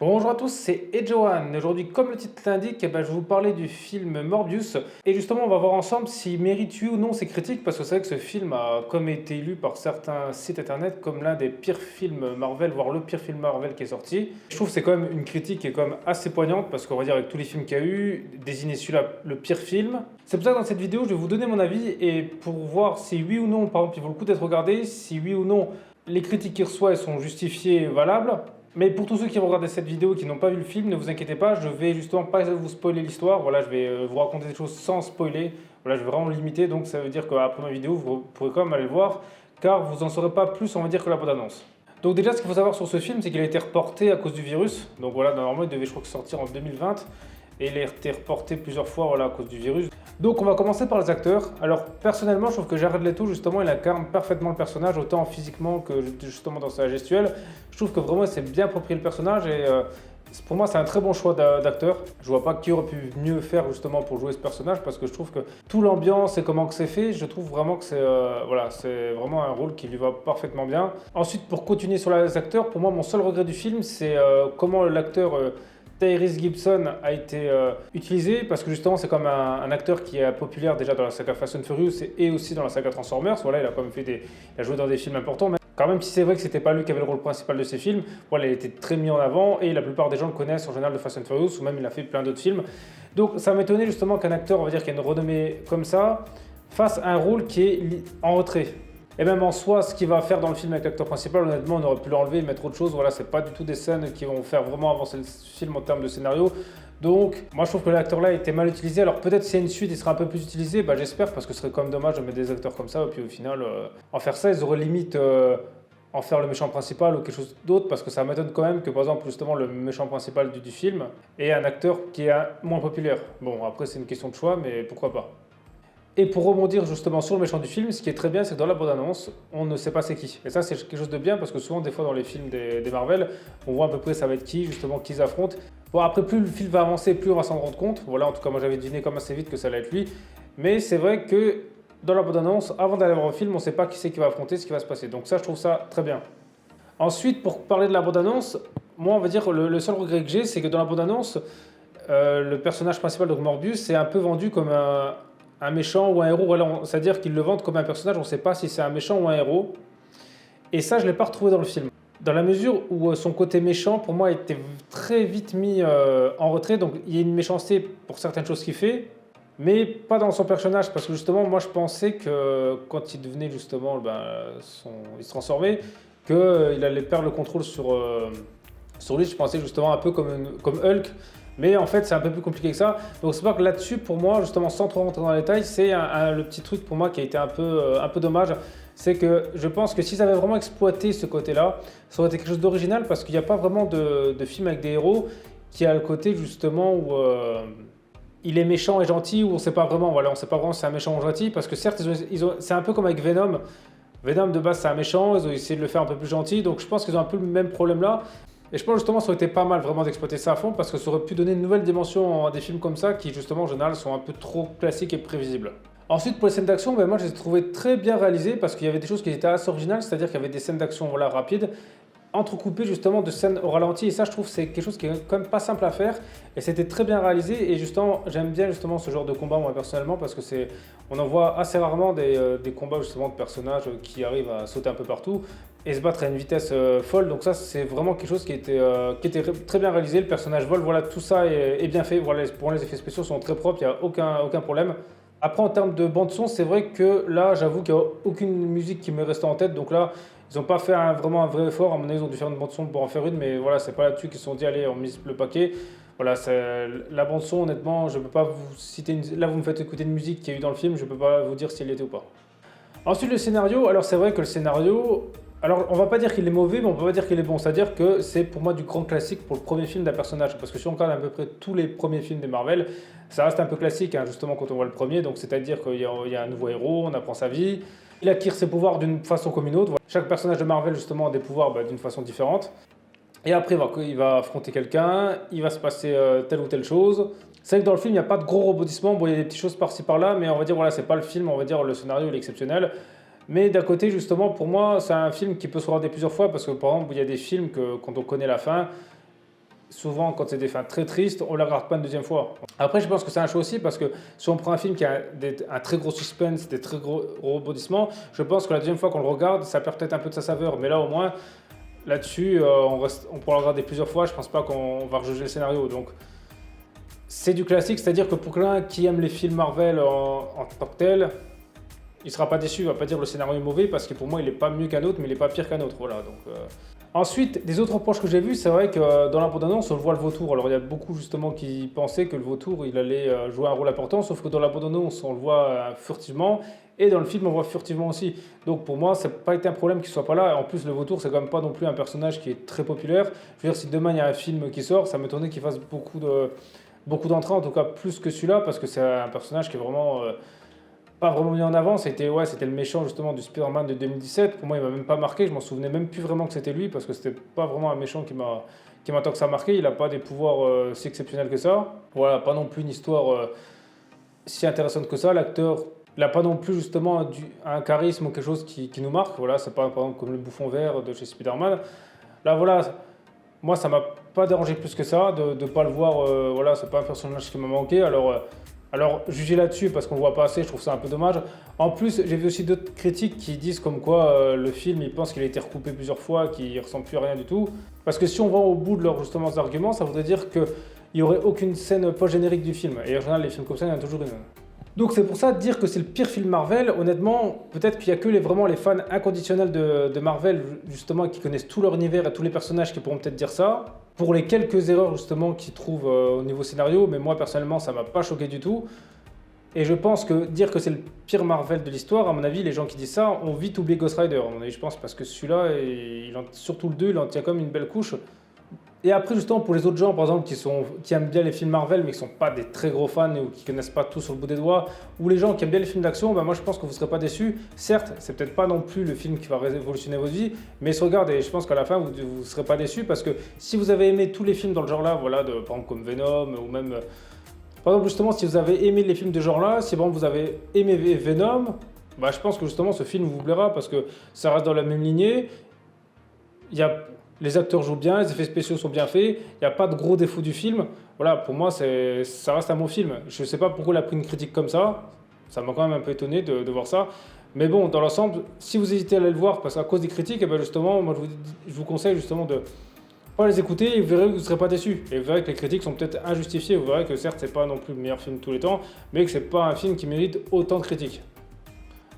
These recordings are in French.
Bonjour à tous, c'est Edjohan. Aujourd'hui, comme le titre l'indique, je vais vous parler du film Morbius. Et justement, on va voir ensemble s'il mérite oui ou non ces critiques, parce que c'est vrai que ce film a comme été élu par certains sites internet comme l'un des pires films Marvel, voire le pire film Marvel qui est sorti. Je trouve que c'est quand même une critique qui est quand même assez poignante, parce qu'on va dire avec tous les films qu'il y a eu, désigner celui-là le pire film. C'est pour ça que dans cette vidéo, je vais vous donner mon avis, et pour voir si oui ou non, par exemple, il vaut le coup d'être regardé, si oui ou non, les critiques qu'il reçoit elles sont justifiées et valables. Mais pour tous ceux qui vont regarder cette vidéo et qui n'ont pas vu le film, ne vous inquiétez pas, je vais justement pas vous spoiler l'histoire. Voilà, je vais vous raconter des choses sans spoiler. Voilà, je vais vraiment limiter, donc ça veut dire qu'après ma vidéo, vous pourrez quand même aller le voir, car vous en saurez pas plus, on va dire, que la bande-annonce. Donc déjà, ce qu'il faut savoir sur ce film, c'est qu'il a été reporté à cause du virus. Donc voilà, normalement, il devait, je crois, sortir en 2020. Et il a été reporté plusieurs fois voilà, à cause du virus. Donc on va commencer par les acteurs. Alors personnellement, je trouve que Jared Leto, justement, il incarne parfaitement le personnage, autant physiquement que justement dans sa gestuelle. Je trouve que vraiment, il s'est bien approprié le personnage et pour moi, c'est un très bon choix d'acteur. Je vois pas qui aurait pu mieux faire justement pour jouer ce personnage parce que je trouve que tout l'ambiance et comment que c'est fait, je trouve vraiment que c'est voilà, c'est vraiment un rôle qui lui va parfaitement bien. Ensuite, pour continuer sur les acteurs, pour moi, mon seul regret du film, c'est comment l'acteur Tyrese Gibson a été utilisé parce que justement c'est comme un acteur qui est populaire déjà dans la saga Fast and Furious et aussi dans la saga Transformers. Voilà, il a quand même il a joué dans des films importants. Mais quand même, si c'est vrai que c'était pas lui qui avait le rôle principal de ces films, voilà, il a été très mis en avant et la plupart des gens le connaissent en général de Fast and Furious ou même il a fait plein d'autres films. Donc ça m'étonnait justement qu'un acteur, on va dire, qui a une renommée comme ça, fasse un rôle qui est en retrait. Et même en soi, ce qu'il va faire dans le film avec l'acteur principal, honnêtement, on aurait pu l'enlever et mettre autre chose. Voilà, c'est pas du tout des scènes qui vont faire vraiment avancer le film en termes de scénario. Donc, moi je trouve que l'acteur là a été mal utilisé. Alors peut-être s'il y a une suite, il sera un peu plus utilisé, bah, j'espère, parce que ce serait quand même dommage de mettre des acteurs comme ça. Et puis au final, en faire ça, ils auraient limite en faire le méchant principal ou quelque chose d'autre, parce que ça m'étonne quand même que par exemple justement le méchant principal du film est un acteur qui est moins populaire. Bon, après c'est une question de choix, mais pourquoi pas. Et pour rebondir justement sur le méchant du film, ce qui est très bien, c'est que dans la bande-annonce, on ne sait pas c'est qui. Et ça, c'est quelque chose de bien parce que souvent, des fois, dans les films des Marvel, on voit à peu près ça va être qui, justement, qui ils affrontent. Bon, après, plus le film va avancer, plus on va s'en rendre compte. Voilà, en tout cas, moi, j'avais deviné comme assez vite que ça allait être lui. Mais c'est vrai que dans la bande-annonce, avant d'aller voir le film, on ne sait pas qui c'est qui va affronter, ce qui va se passer. Donc ça, je trouve ça très bien. Ensuite, pour parler de la bande-annonce, moi, on va dire, le seul regret que j'ai, c'est que dans la bande-annonce, le personnage principal, donc Morbius, c'est un peu vendu comme un méchant ou un héros. Voilà, c'est-à-dire qu'ils le vendent comme un personnage, on ne sait pas si c'est un méchant ou un héros. Et ça, je ne l'ai pas retrouvé dans le film. Dans la mesure où son côté méchant, pour moi, était très vite mis en retrait. Donc il y a une méchanceté pour certaines choses qu'il fait, mais pas dans son personnage. Parce que justement, moi, je pensais que quand il devenait justement, il se transformait, qu'il allait perdre le contrôle sur lui. Je pensais justement un peu comme Hulk. Mais en fait, c'est un peu plus compliqué que ça. Donc c'est pas que là-dessus, pour moi, justement, sans trop rentrer dans les détails, c'est le petit truc pour moi qui a été un peu dommage. C'est que je pense que s'ils avaient vraiment exploité ce côté-là, ça aurait été quelque chose d'original parce qu'il n'y a pas vraiment de film avec des héros qui a le côté justement où il est méchant et gentil, où on ne sait pas vraiment, voilà, on sait pas vraiment si c'est un méchant ou gentil. Parce que certes, c'est un peu comme avec Venom. Venom de base c'est un méchant, ils ont essayé de le faire un peu plus gentil. Donc je pense qu'ils ont un peu le même problème là. Et je pense justement que ça aurait été pas mal vraiment d'exploiter ça à fond parce que ça aurait pu donner une nouvelle dimension à des films comme ça qui justement en général sont un peu trop classiques et prévisibles. Ensuite pour les scènes d'action, moi je les ai trouvées très bien réalisées parce qu'il y avait des choses qui étaient assez originales, c'est-à-dire qu'il y avait des scènes d'action voilà, rapides, entrecoupées justement de scènes au ralenti et ça je trouve c'est quelque chose qui est quand même pas simple à faire et c'était très bien réalisé et justement j'aime bien justement ce genre de combat moi personnellement parce que on en voit assez rarement des combats justement de personnages qui arrivent à sauter un peu partout et se battre à une vitesse folle. Donc ça, c'est vraiment quelque chose qui était très bien réalisé. Le personnage vole, voilà, tout ça est bien fait. Voilà, pour les effets spéciaux sont très propres, il n'y a aucun problème. Après, en termes de bande-son, c'est vrai que là, j'avoue qu'il n'y a aucune musique qui me reste en tête. Donc là, ils n'ont pas fait vraiment un vrai effort. À mon avis, ils ont dû faire une bande-son pour en faire une. Mais voilà, c'est pas là-dessus qu'ils se sont dit, allez, on mise le paquet. Voilà, la bande-son, honnêtement, je ne peux pas vous citer Là, vous me faites écouter une musique qu'il y a eu dans le film, je ne peux pas vous dire si elle était ou pas. Ensuite, le scénario. Alors, c'est vrai que le scénario. Alors, on va pas dire qu'il est mauvais, mais on peut pas dire qu'il est bon. C'est-à-dire que c'est pour moi du grand classique pour le premier film d'un personnage. Parce que si on regarde à peu près tous les premiers films des Marvel, ça reste un peu classique, hein, justement, quand on voit le premier. Donc, c'est-à-dire qu'il y a un nouveau héros, on apprend sa vie, il acquiert ses pouvoirs d'une façon comme une autre. Voilà. Chaque personnage de Marvel, justement, a des pouvoirs d'une façon différente. Et après, il va affronter quelqu'un, il va se passer telle ou telle chose. C'est vrai que dans le film, il n'y a pas de gros rebondissements. Bon, il y a des petites choses par-ci par-là, mais on va dire, voilà, c'est pas le film, on va dire, le scénario il est exceptionnel. Mais d'un côté, justement, pour moi, c'est un film qui peut se regarder plusieurs fois parce que, par exemple, il y a des films que, quand on connaît la fin, souvent, quand c'est des fins très tristes, on ne la regarde pas une deuxième fois. Après, je pense que c'est un choix aussi parce que si on prend un film qui a un très gros suspense, des très gros rebondissements, je pense que la deuxième fois qu'on le regarde, ça perd peut-être un peu de sa saveur. Mais là, au moins, là-dessus, on pourra le regarder plusieurs fois. Je pense pas qu'on va rejuger le scénario. Donc, c'est du classique, c'est-à-dire que pour quelqu'un qui aime les films Marvel en tant que tel, il sera pas déçu, il va pas dire le scénario est mauvais parce que pour moi il est pas mieux qu'un autre, mais il est pas pire qu'un autre. Voilà, donc, Ensuite, des autres reproches que j'ai vus, c'est vrai que dans la bande-annonce, on le voit le vautour. Alors il y a beaucoup justement qui pensaient que le vautour il allait jouer un rôle important, sauf que dans la bande-annonce, on le voit furtivement et dans le film, on le voit furtivement aussi. Donc pour moi, ça n'a pas été un problème qu'il soit pas là. En plus, le vautour, c'est quand même pas non plus un personnage qui est très populaire. Je veux dire, si demain il y a un film qui sort, ça m'étonnerait qu'il fasse beaucoup d'entrées, en tout cas plus que celui-là, parce que c'est un personnage qui est vraiment pas vraiment mis en avant. C'était le méchant justement du Spider-Man de 2017. Pour moi, il m'a même pas marqué. Je m'en souvenais même plus vraiment que c'était lui, parce que c'était pas vraiment un méchant qui m'a tant que ça marqué. Il n'a pas des pouvoirs si exceptionnels que ça. Voilà, pas non plus une histoire si intéressante que ça. L'acteur, il n'a pas non plus justement un charisme ou quelque chose qui nous marque. Voilà, c'est pas par exemple comme le bouffon vert de chez Spider-Man. Là, voilà. Moi, ça m'a pas dérangé plus que ça de ne pas le voir. Voilà, c'est pas un personnage qui m'a manqué. Alors juger là-dessus parce qu'on ne le voit pas assez, je trouve ça un peu dommage. En plus, j'ai vu aussi d'autres critiques qui disent comme quoi le film, ils pensent qu'il a été recoupé plusieurs fois, qu'il ne ressemble plus à rien du tout. Parce que si on va au bout de leurs justement arguments, ça voudrait dire qu'il n'y aurait aucune scène post-générique du film. Et en général, les films comme ça, il y en a toujours une. Donc c'est pour ça dire que c'est le pire film Marvel, honnêtement, peut-être qu'il n'y a que vraiment les fans inconditionnels de Marvel, justement, qui connaissent tout leur univers et tous les personnages qui pourront peut-être dire ça. Pour les quelques erreurs, justement, qu'ils trouvent au niveau scénario, mais moi, personnellement, ça m'a pas choqué du tout. Et je pense que dire que c'est le pire Marvel de l'histoire, à mon avis, les gens qui disent ça ont vite oublié Ghost Rider, à mon avis, je pense, parce que celui-là, surtout le 2, il en tient comme une belle couche. Et après, justement, pour les autres gens, par exemple, qui aiment bien les films Marvel, mais qui ne sont pas des très gros fans ou qui ne connaissent pas tout sur le bout des doigts, ou les gens qui aiment bien les films d'action, ben moi, je pense que vous ne serez pas déçus. Certes, c'est peut-être pas non plus le film qui va révolutionner votre vie, mais se regarde, et je pense qu'à la fin, vous ne serez pas déçus, parce que si vous avez aimé tous les films dans le genre-là, voilà, par exemple comme Venom, ou même... par exemple, justement, si vous avez aimé les films de genre-là, si par exemple vous avez aimé Venom, bah, je pense que justement, ce film vous plaira, parce que ça reste dans la même lignée. Les acteurs jouent bien, les effets spéciaux sont bien faits, il n'y a pas de gros défauts du film. Voilà, pour moi, ça reste un bon film. Je ne sais pas pourquoi il a pris une critique comme ça m'a quand même un peu étonné de voir ça. Mais bon, dans l'ensemble, si vous hésitez à aller le voir parce qu'à cause des critiques, eh ben justement, moi je vous conseille justement de pas les écouter et vous verrez que vous ne serez pas déçus. Et vous verrez que les critiques sont peut-être injustifiées, vous verrez que certes, c'est pas non plus le meilleur film de tous les temps, mais que c'est pas un film qui mérite autant de critiques.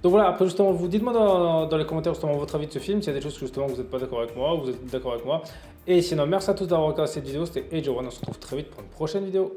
Donc voilà, après justement, dites-moi dans les commentaires justement votre avis de ce film, s'il y a des choses que justement vous n'êtes pas d'accord avec moi, ou vous êtes d'accord avec moi. Et sinon, merci à tous d'avoir regardé cette vidéo, c'était Age1, on se retrouve très vite pour une prochaine vidéo.